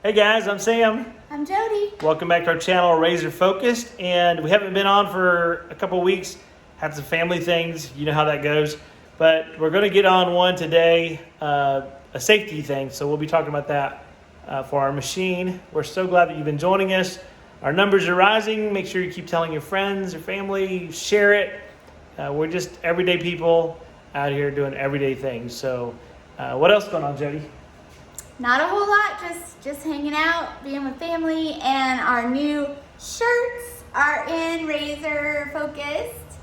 Hey guys, I'm Sam. I'm Jody. Welcome back to our channel, Razor Focused. And we haven't been on for a couple weeks. Had some family things, you know how that goes. But we're going to get on one today, a safety thing. So we'll be talking about that for our machine. We're so glad that you've been joining us. Our numbers are rising. Make sure you keep telling your friends, your family, share it. We're just everyday people out here doing everyday things. So what else going on, Jody? Not a whole lot, just hanging out, being with family, and our new shirts are in Razor Focused.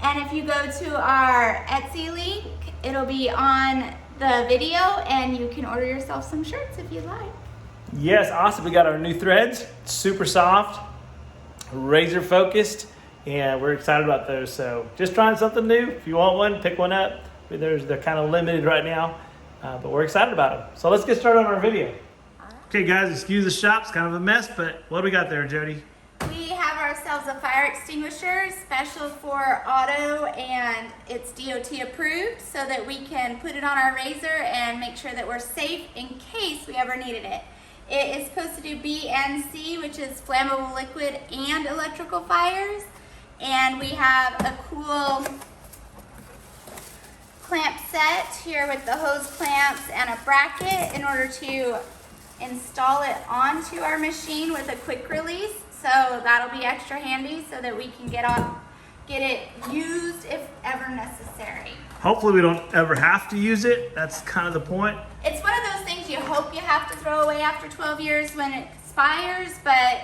And if you go to our Etsy link, it'll be on the video, and you can order yourself some shirts if you'd like. Yes, awesome. We got our new threads, super soft, Razor Focused, and we're excited about those. So just trying something new. If you want one, pick one up. They're kind of limited right now. But we're excited about them. So let's get started on our video. Okay guys, excuse the shop, it's kind of a mess, but what do we got there, Jody? We have ourselves a fire extinguisher, special for auto, and it's DOT approved so that we can put it on our Razor and make sure that we're safe in case we ever needed it. It is supposed to do B and C, which is flammable liquid and electrical fires. And we have a cool clamp set here with the hose clamps and a bracket in order to install it onto our machine with a quick release. So that'll be extra handy so that we can get it used if ever necessary. Hopefully we don't ever have to use it. That's kind of the point. It's one of those things you hope you have to throw away after 12 years when it expires, but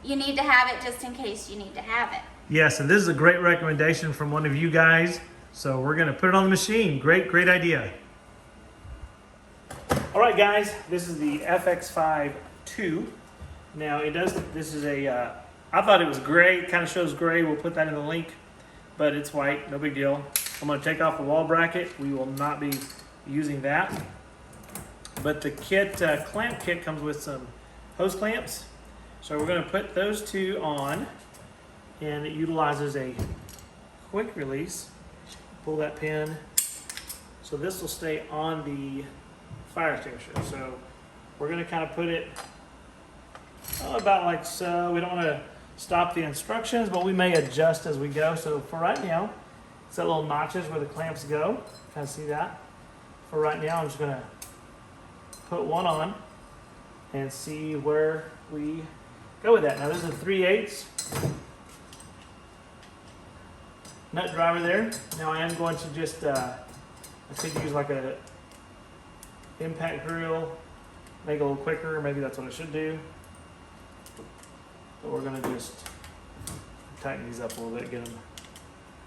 you need to have it just in case you need to have it. Yes, and this is a great recommendation from one of you guys. So we're gonna put it on the machine. Great idea. All right guys, this is the FX5 II. Now this is a, I thought it was gray, it kind of shows gray. We'll put that in the link, but it's white, no big deal. I'm gonna take off the wall bracket. We will not be using that. But the kit, clamp kit comes with some hose clamps. So we're gonna put those two on, and it utilizes a quick release. Pull that pin. So this will stay on the fire extinguisher. So we're going to kind of put it about like so. We don't want to stop the instructions, but we may adjust as we go. So for right now, it's that little notches where the clamps go. Kind of see that? For right now, I'm just going to put one on and see where we go with that. Now this is a 3/8 nut driver there. Now I am going to just, I think use like a impact drill, make it a little quicker. Maybe that's what it should do. But we're gonna just tighten these up a little bit,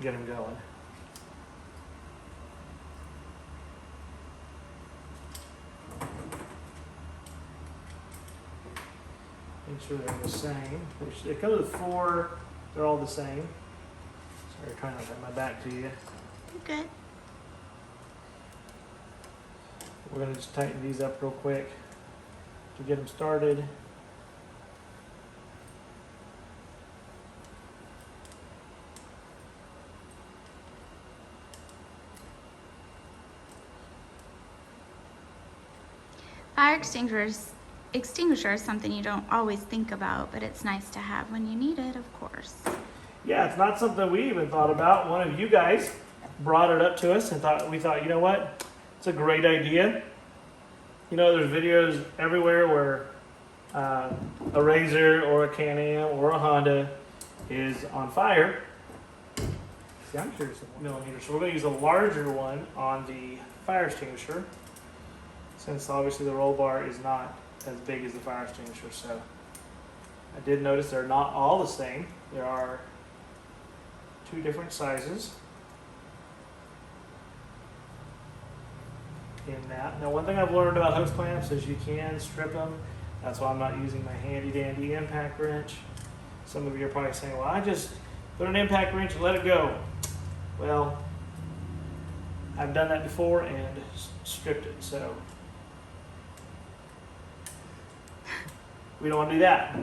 get them going. Make sure they're the same. They come with 4, they're all the same. Sorry, trying not to have my back to you. Good. We're going to just tighten these up real quick to get them started. Fire extinguisher is something you don't always think about, but it's nice to have when you need it, of course. Yeah, it's not something we even thought about. One of you guys brought it up to us and we thought, you know what? It's a great idea. You know, there's videos everywhere where a Razor or a Can-Am or a Honda is on fire. See, I'm curious of millimeters. So we're going to use a larger one on the fire extinguisher, since obviously the roll bar is not as big as the fire extinguisher. So I did notice they're not all the same. There are 2 different sizes in that. Now, one thing I've learned about hose clamps is you can strip them. That's why I'm not using my handy dandy impact wrench. Some of you are probably saying, well, I just put an impact wrench and let it go. Well, I've done that before and stripped it, so we don't want to do that.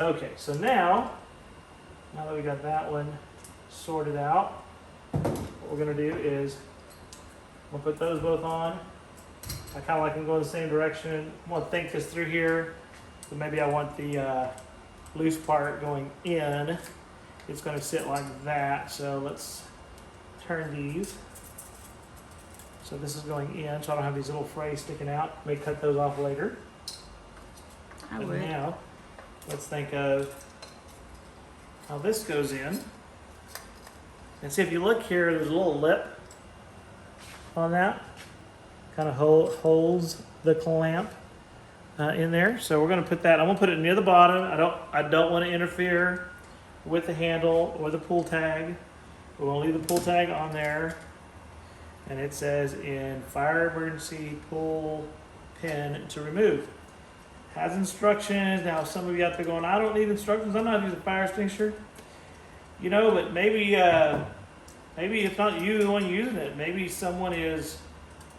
Okay, so now that we got that one sorted out, what we're going to do is We'll put those both on. I kind of like them going the same direction. I want to think this through here. So maybe I want the loose part going in. It's going to sit like that. So let's turn these. So this is going in, so I don't have these little frays sticking out. May cut those off later. I But would. now, let's think of how this goes in. And see, if you look here, there's a little lip on that. Kind of holds the clamp in there. So we're going to put that. I'm going to put it near the bottom. I don't want to interfere with the handle or the pull tag. We're going to leave the pull tag on there. And it says in fire emergency pull pin to remove. Has instructions. Now some of you out there going, I don't need instructions. I'm not using a fire extinguisher. You know, but maybe it's not you the one using it. Maybe someone is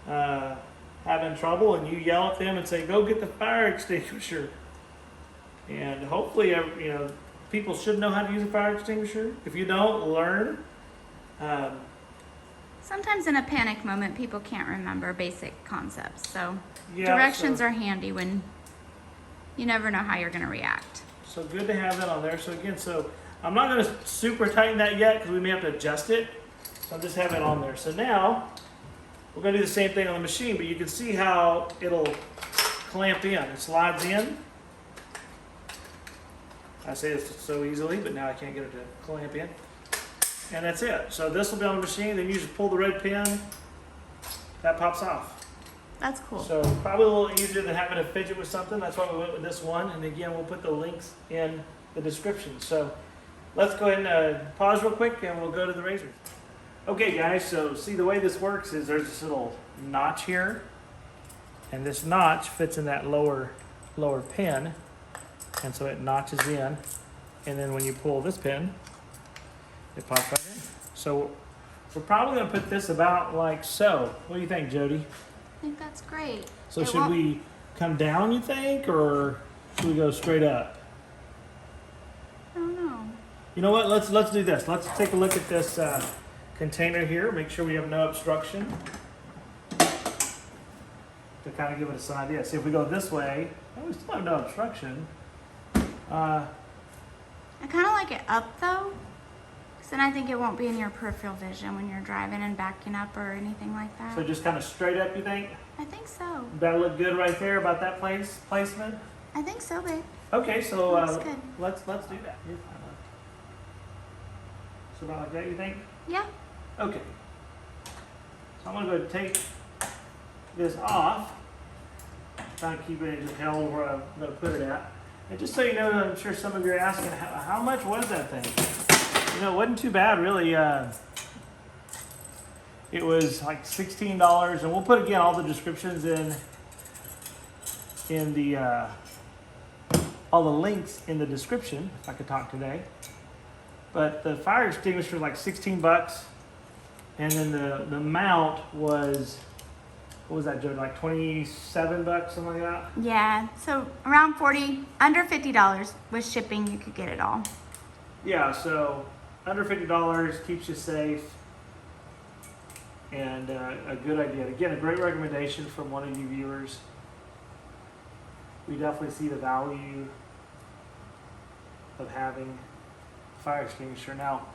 having trouble and you yell at them and say, go get the fire extinguisher. And hopefully, you know, people should know how to use a fire extinguisher. If you don't, learn. Sometimes in a panic moment, people can't remember basic concepts. So Yeah, directions are handy when you never know how you're going to react. So good to have that on there. So again, I'm not going to super tighten that yet because we may have to adjust it. So I'll just have it on there. So now we're going to do the same thing on the machine, but you can see how it'll clamp in. It slides in. I say this so easily, but now I can't get it to clamp in. And that's it. So this will be on the machine. Then you just pull the red pin. That pops off. That's cool. So probably a little easier than having to fidget with something. That's why we went with this one. And again, we'll put the links in the description. So let's go ahead and pause real quick and we'll go to the razor. Okay guys, so see the way this works is there's this little notch here. And this notch fits in that lower pin. And so it notches in. And then when you pull this pin, it pops right in. So we're probably going to put this about like so. What do you think, Jody? I think that's great. So should we come down, you think, or should we go straight up? I don't know. You know what? Let's do this. Let's take a look at this container here. Make sure we have no obstruction. To kind of give us an idea. See if we go this way, oh, we still have no obstruction. I kind of like it up though, because then I think it won't be in your peripheral vision when you're driving and backing up or anything like that. So just kind of straight up, you think? I think so. That'll look good right there about that placement. I think so, babe. Okay, so Looks good. let's do that. You're fine. So about like that, you think? Yeah. Okay. So I'm gonna go take this off. Trying to keep it just held where I'm gonna put it at. And just so you know, I'm sure some of you are asking, how much was that thing? You know, it wasn't too bad, really. It was like $16, and we'll put again all the descriptions in the all the links in the description. If I could talk today. But the fire extinguisher was like 16 bucks, and then the mount was, what was that, Joe? Like 27 bucks, something like that. Yeah. So around 40, under $50 with shipping, you could get it all. Yeah, so under $50 keeps you safe, and a good idea. Again, a great recommendation from one of you viewers. We definitely see the value of having a fire extinguisher. Now,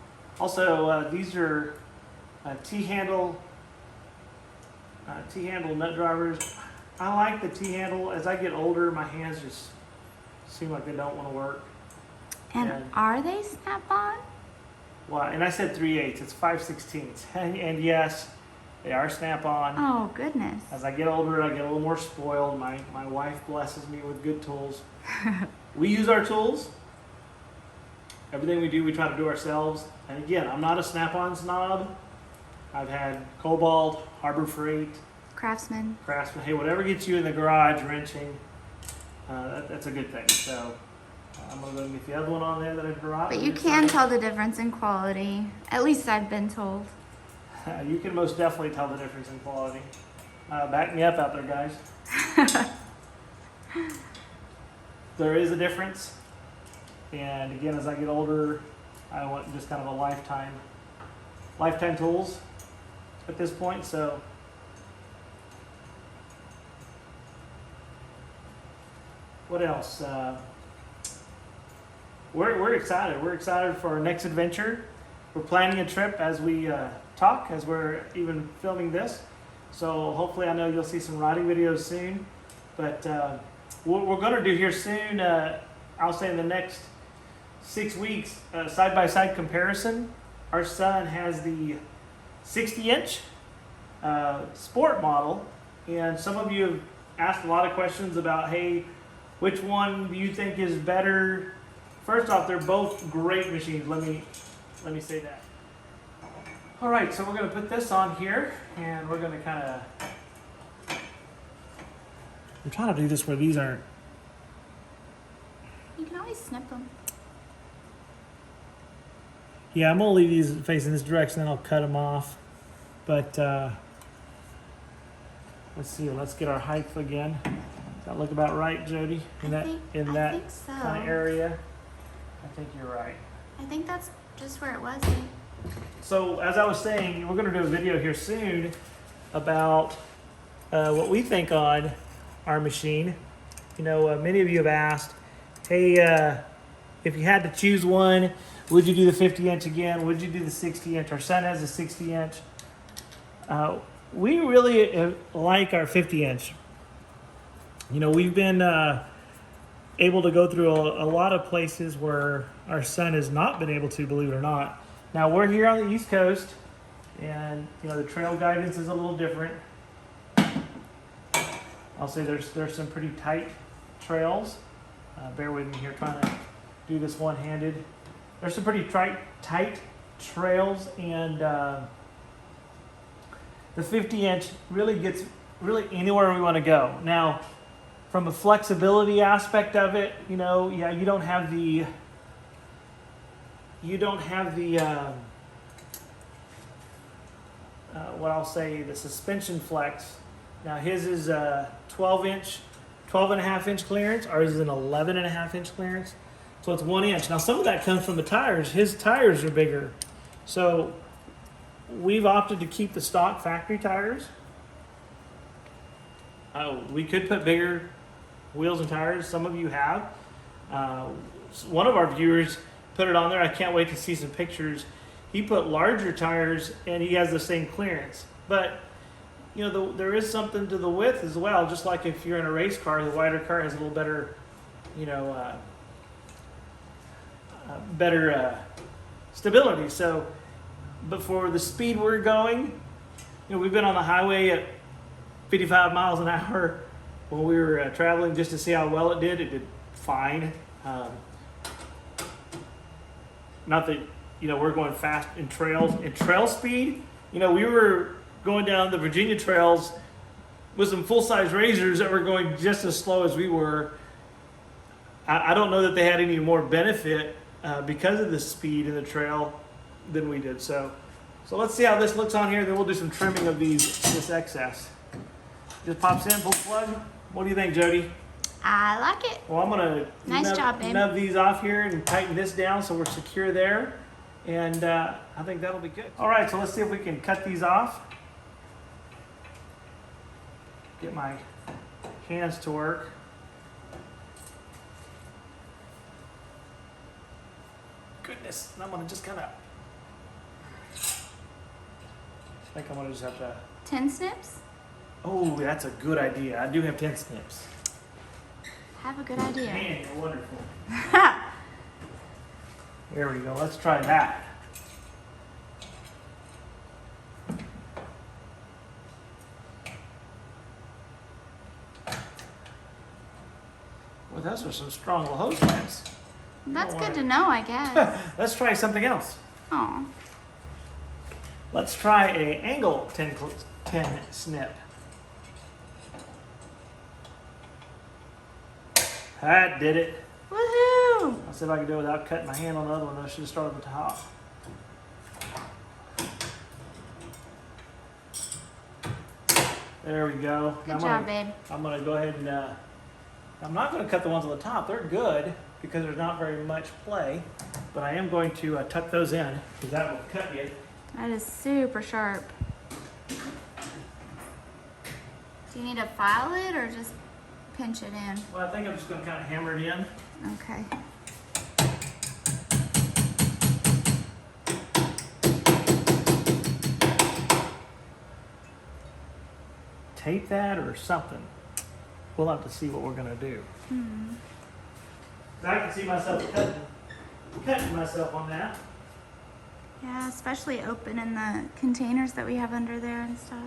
also these are T-handle nut drivers. I like the T-handle. As I get older, my hands just seem like they don't want to work. And are they snap-on? Well, and I said 3/8. It's 5/16. And yes, they are snap-on. Oh, goodness. As I get older, I get a little more spoiled. My wife blesses me with good tools. We use our tools. Everything we do, we try to do ourselves. And again, I'm not a snap-on snob. I've had Cobalt, Harbor Freight, Craftsman. Craftsman. Hey, whatever gets you in the garage wrenching, that's a good thing. So I'm going to go and get the other one on there that I brought. But you can tell the difference in quality. At least I've been told. You can most definitely tell the difference in quality. Back me up out there, guys. There is a difference. And again, as I get older, I want just kind of a lifetime tools at this point. So what else? We're excited. We're excited for our next adventure. We're planning a trip as we talk, as we're even filming this. So hopefully, I know you'll see some riding videos soon. But what we're going to do here soon, I'll say in the next 6 weeks, side-by-side comparison. Our son has the 60-inch sport model, and some of you have asked a lot of questions about, hey, which one do you think is better? First off, they're both great machines. Let me say that. All right, so we're going to put this on here, and we're going to kind of. I'm trying to do this where these aren't. You can always snip them. Yeah, I'm gonna leave these facing this direction, then I'll cut them off. But let's see. Let's get our height again. Does that look about right, Jody? In that think so. kind of area. I think you're right. I think that's just where it was. So as I was saying, we're gonna do a video here soon about what we think on our machine. You know, many of you have asked, hey, if you had to choose one, would you do the 50-inch again? Would you do the 60-inch? Our son has a 60-inch. We really like our 50-inch. You know, we've been able to go through a lot of places where our son has not been able to, believe it or not. Now, we're here on the East Coast, and, you know, the trail guidance is a little different. I'll say there's some pretty tight trails. Bear with me here, trying to do this one-handed. There's some pretty tight trails, and the 50-inch really gets anywhere we want to go. Now, from a flexibility aspect of it, you know, yeah, you don't have the what I'll say, the suspension flex. Now his is 12.5-inch clearance. Ours is an 11.5-inch clearance. So it's 1 inch. Now some of that comes from the tires. His tires are bigger. So we've opted to keep the stock factory tires. We could put bigger wheels and tires. Some of you have. One of our viewers put it on there. I can't wait to see some pictures. He put larger tires and he has the same clearance. But you know, there is something to the width as well. Just like if you're in a race car, the wider car has a little better, you know, better stability. So, but for the speed we're going, you know, we've been on the highway at 55 miles an hour when we were traveling just to see how well it did. It did fine. Not that, you know, we're going fast in trails. In trail speed, you know, we were going down the Virginia trails with some full-size RZRs that were going just as slow as we were. I don't know that they had any more benefit because of the speed in the trail than we did. So let's see how this looks on here. Then we'll do some trimming of this excess. Just pops in, full plug. What do you think, Jody? I like it. Well, I'm gonna nub these off here and tighten this down so we're secure there. And I think that'll be good. All right, so let's see if we can cut these off. Get my hands to work. Goodness, and I'm gonna just kind of. I think I'm gonna just have to. 10 snips? Oh, that's a good idea. I do have 10 snips. Have a good idea. Man, you're wonderful. There we go. Let's try that. Well, those are some strong little hose clamps. That's good to know, I guess. Let's try something else. Oh. Let's try a angle 10 snip. That did it. Woohoo! I'll see if I can do it without cutting my hand on the other one. I should have started at the top. There we go. Good job, babe. I'm going to go ahead and, I'm not going to cut the ones on the top. They're good because there's not very much play, but I am going to tuck those in because that will cut you. That is super sharp. Do you need to file it or just pinch it in? Well, I think I'm just going to kind of hammer it in. Okay. Tape that or something. We'll have to see what we're going to do. I can see myself cutting myself on that. Yeah, especially opening the containers that we have under there and stuff.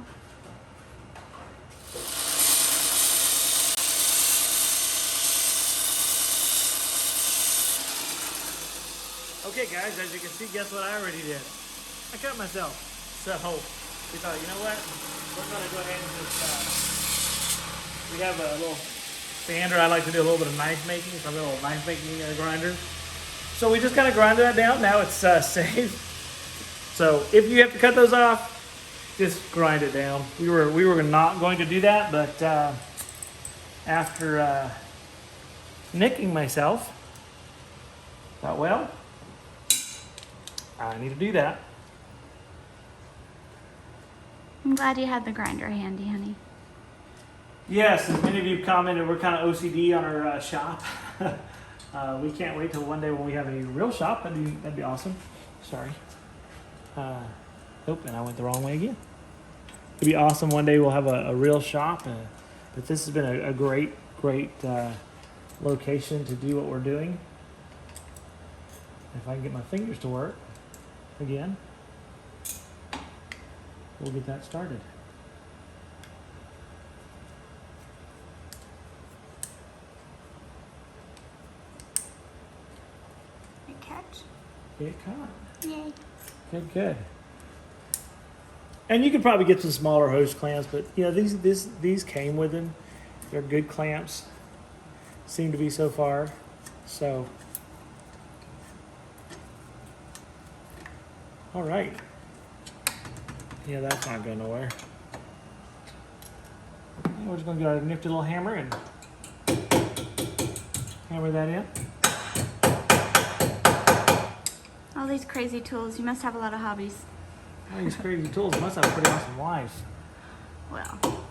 Okay guys, as you can see, guess what I already did? I cut myself. So we thought, you know what? We're gonna go ahead and just, we have a little sander. I like to do a little bit of knife making. So I'm a little knife making grinder. So we just kind of grinded that down. Now it's safe. So if you have to cut those off, just grind it down. We were not going to do that, but after nicking myself, thought, well, I need to do that. I'm glad you had the grinder handy, honey. Yes, as many of you commented, we're kind of OCD on our shop. We can't wait till one day when we have a real shop. That'd be awesome. Sorry. And I went the wrong way again. It'd be awesome one day we'll have a real shop. But this has been a great location to do what we're doing. If I can get my fingers to work again, we'll get that started. Good catch. Get caught. Yay. Good. And you could probably get some smaller hose clamps, but you know these came with them. They're good clamps. Seem to be so far. So, all right. Yeah, that's not going nowhere. We're just gonna get our nifty little hammer and hammer that in. All these crazy tools. You must have a lot of hobbies. All these crazy tools must have a pretty awesome life. Well,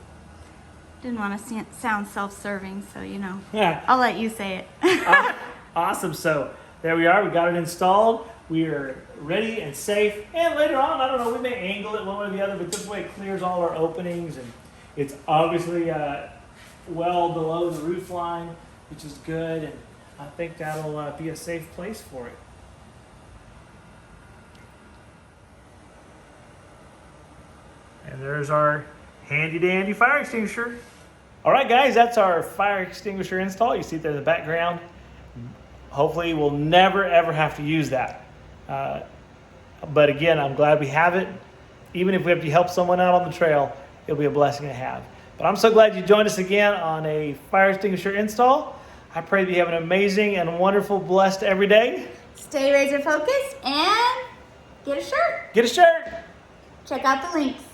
didn't want to sound self-serving, so you know. Yeah. I'll let you say it. Awesome. So there we are. We got it installed. We are ready and safe. And later on, I don't know, we may angle it one way or the other, but this way it clears all our openings. And it's obviously well below the roof line, which is good. And I think that'll be a safe place for it. And there's our handy dandy fire extinguisher. All right, guys, that's our fire extinguisher install. You see it there in the background. Hopefully we'll never ever have to use that. But again, I'm glad we have it. Even if we have to help someone out on the trail, it'll be a blessing to have. But I'm so glad you joined us again on a fire extinguisher install. I pray that you have an amazing and wonderful, blessed every day. Stay razor focused and get a shirt. Get a shirt. Check out the links.